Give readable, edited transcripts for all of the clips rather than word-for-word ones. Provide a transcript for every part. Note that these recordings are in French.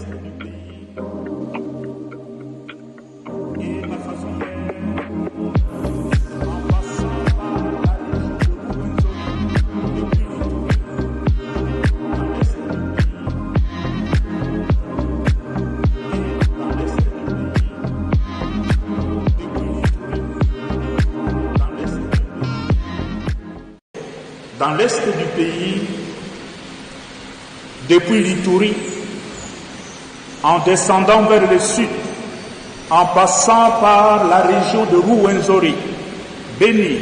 l'est du pays et ma façon d'être, en passant par la région de Rwenzori, depuis l'Ituri, dans l'est du pays et dans l'est du pays, depuis l'Ituri, dans l'est du pays, depuis l'Ituri, en descendant vers le sud, en passant par la région de Rwenzori, Beni,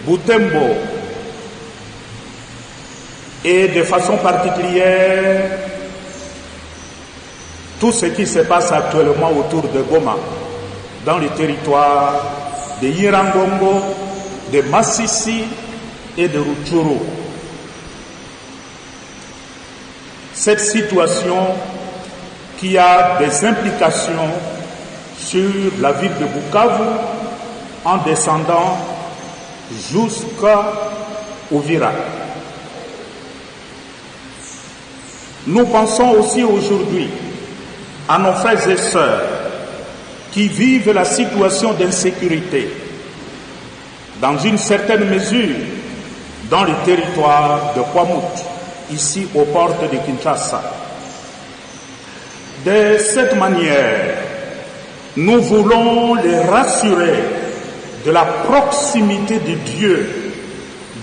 Butembo, et de façon particulière, tout ce qui se passe actuellement autour de Goma, dans le territoire de Yirangongo, de Massissi et de Rutshuru. Cette situation qui a des implications sur la ville de Bukavu en descendant jusqu'à Uvira. Nous pensons aussi aujourd'hui à nos frères et sœurs qui vivent la situation d'insécurité dans une certaine mesure dans le territoire de Kwamut, ici aux portes de Kinshasa. De cette manière, nous voulons les rassurer de la proximité de Dieu,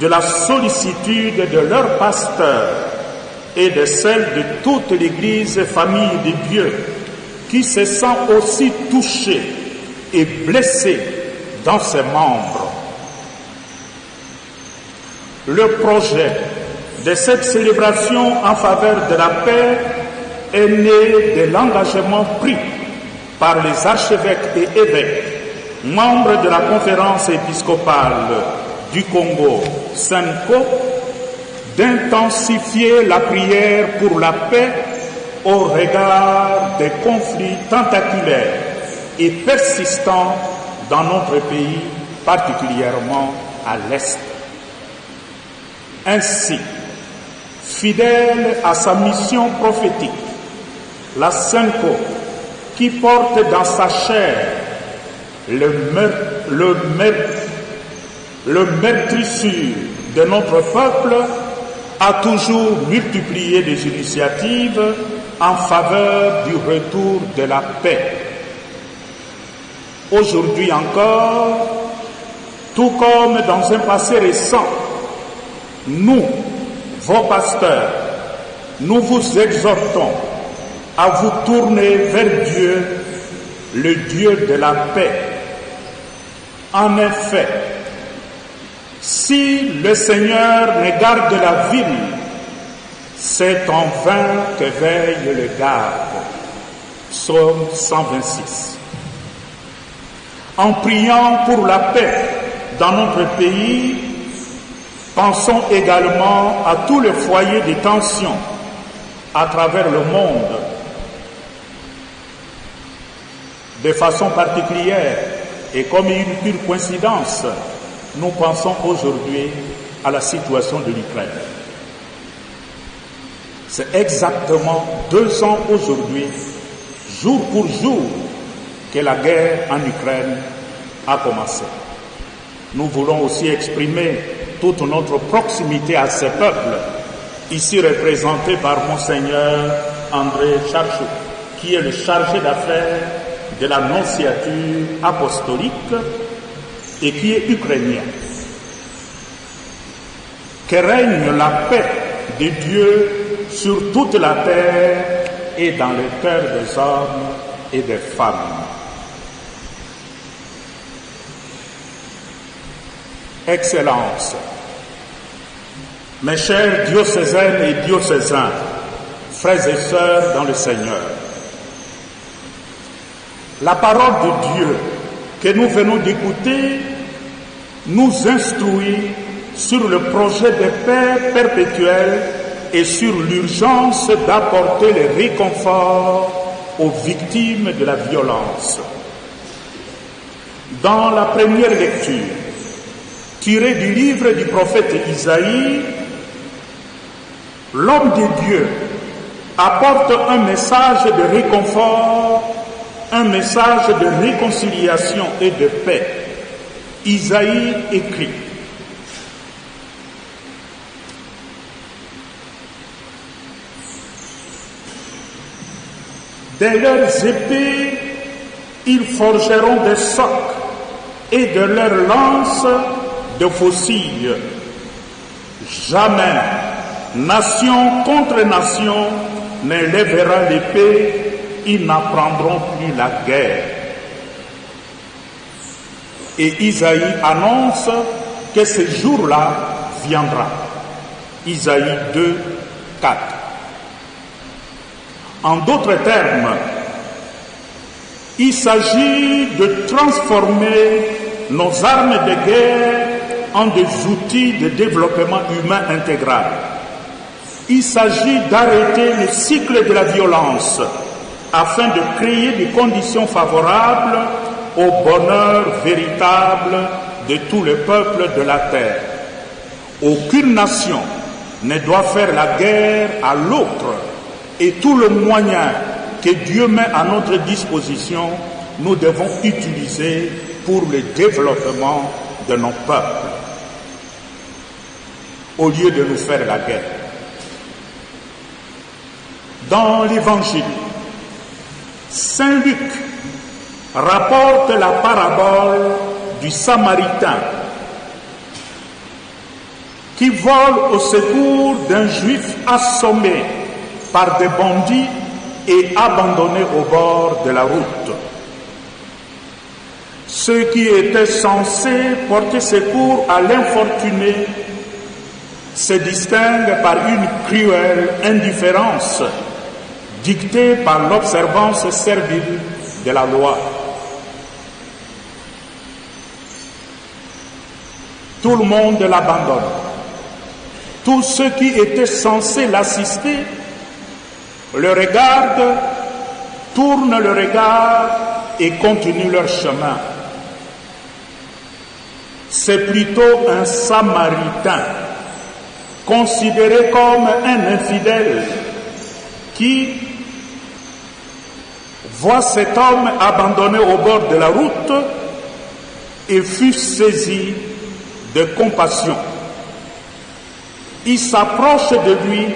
de la sollicitude de leur pasteur et de celle de toute l'Église famille de Dieu qui se sent aussi touchée et blessée dans ses membres. Le projet de cette célébration en faveur de la paix est né de l'engagement pris par les archevêques et évêques, membres de la conférence épiscopale du Congo, SENCO, d'intensifier la prière pour la paix au regard des conflits tentaculaires et persistants dans notre pays, particulièrement à l'Est. Ainsi, fidèle à sa mission prophétique, la SENCO, qui porte dans sa chair le meurtrissure de notre peuple, a toujours multiplié des initiatives en faveur du retour de la paix. Aujourd'hui encore, tout comme dans un passé récent, nous, vos pasteurs, nous vous exhortons à vous tourner vers Dieu, le Dieu de la paix. En effet, si le Seigneur ne garde la ville, c'est en vain que veille le garde. Psaume 126. En priant pour la paix dans notre pays, pensons également à tous les foyers de tension à travers le monde. De façon particulière, et comme une pure coïncidence, nous pensons aujourd'hui à la situation de l'Ukraine. C'est exactement 2 ans aujourd'hui, jour pour jour, que la guerre en Ukraine a commencé. Nous voulons aussi exprimer toute notre proximité à ce peuple, ici représenté par Monseigneur André Charchou, qui est le chargé d'affaires de la nonciature apostolique et qui est ukrainien. Que règne la paix de Dieu sur toute la terre et dans le cœur des hommes et des femmes. Excellences, mes chers diocésaines et diocésains, frères et sœurs dans le Seigneur, la parole de Dieu que nous venons d'écouter nous instruit sur le projet de paix perpétuelle et sur l'urgence d'apporter le réconfort aux victimes de la violence. Dans la première lecture, tirée du livre du prophète Isaïe, l'homme de Dieu apporte un message de réconfort, un message de réconciliation et de paix. Isaïe écrit: de leurs épées, ils forgeront des socs, et de leurs lances, de faucilles. Jamais, nation contre nation, ne lèvera l'épée, ils n'apprendront plus la guerre. Et Isaïe annonce que ce jour-là viendra. Isaïe 2, 4. En d'autres termes, il s'agit de transformer nos armes de guerre en des outils de développement humain intégral. Il s'agit d'arrêter le cycle de la violence afin de créer des conditions favorables au bonheur véritable de tous les peuples de la terre. Aucune nation ne doit faire la guerre à l'autre, et tout le moyen que Dieu met à notre disposition, nous devons utiliser pour le développement de nos peuples, au lieu de nous faire la guerre. Dans l'Évangile, Saint Luc rapporte la parabole du Samaritain qui vole au secours d'un juif assommé par des bandits et abandonné au bord de la route. Ceux qui étaient censés porter secours à l'infortuné se distinguent par une cruelle indifférence dictée par l'observance servile de la loi. Tout le monde l'abandonne. Tous ceux qui étaient censés l'assister le regardent, tournent le regard et continuent leur chemin. C'est plutôt un Samaritain, considéré comme un infidèle, qui voit cet homme abandonné au bord de la route et fut saisi de compassion. Il s'approche de lui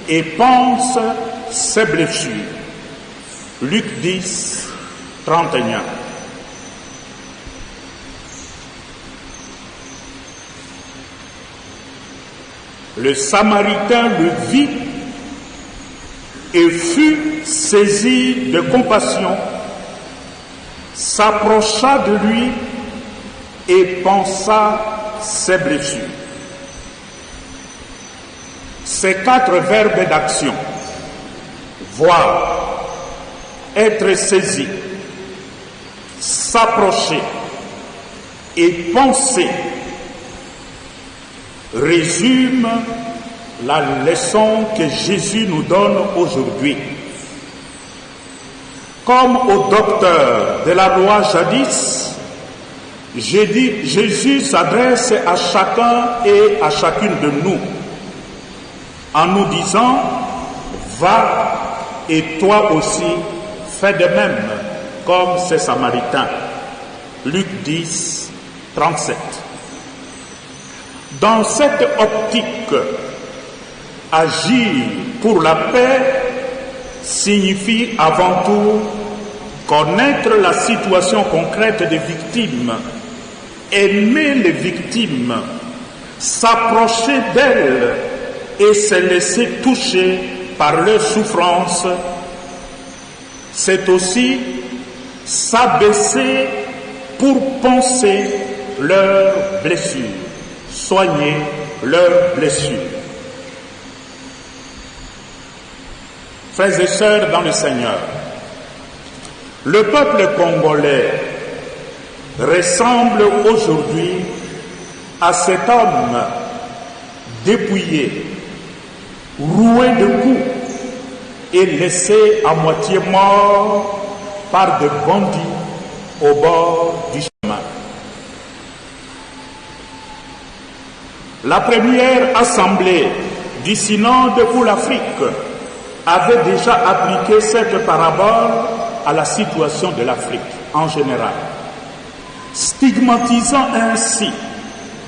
et pense ses blessures. Luc 10, 31. Le Samaritain le vit et fut saisi de compassion, s'approcha de lui et pensa ses blessures. Ces 4 verbes d'action: voir, être saisi, s'approcher et penser résument la leçon que Jésus nous donne aujourd'hui. Comme au docteur de la loi jadis, Jésus s'adresse à chacun et à chacune de nous en nous disant: va et toi aussi fais de même comme ces Samaritains. Luc 10, 37. Dans cette optique, agir pour la paix signifie avant tout connaître la situation concrète des victimes, aimer les victimes, s'approcher d'elles et se laisser toucher par leurs souffrances. C'est aussi s'abaisser pour penser leurs blessures, soigner leurs blessures. Frères et sœurs dans le Seigneur, le peuple congolais ressemble aujourd'hui à cet homme dépouillé, roué de coups et laissé à moitié mort par des bandits au bord du chemin. La première assemblée du synode pour l'Afrique avait déjà appliqué cette parabole à la situation de l'Afrique en général, stigmatisant ainsi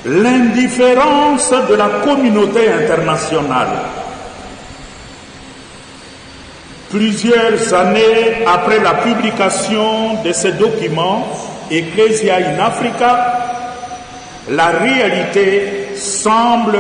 l'indifférence de la communauté internationale. Plusieurs années après la publication de ces documents, Ecclesia in Africa, la réalité semble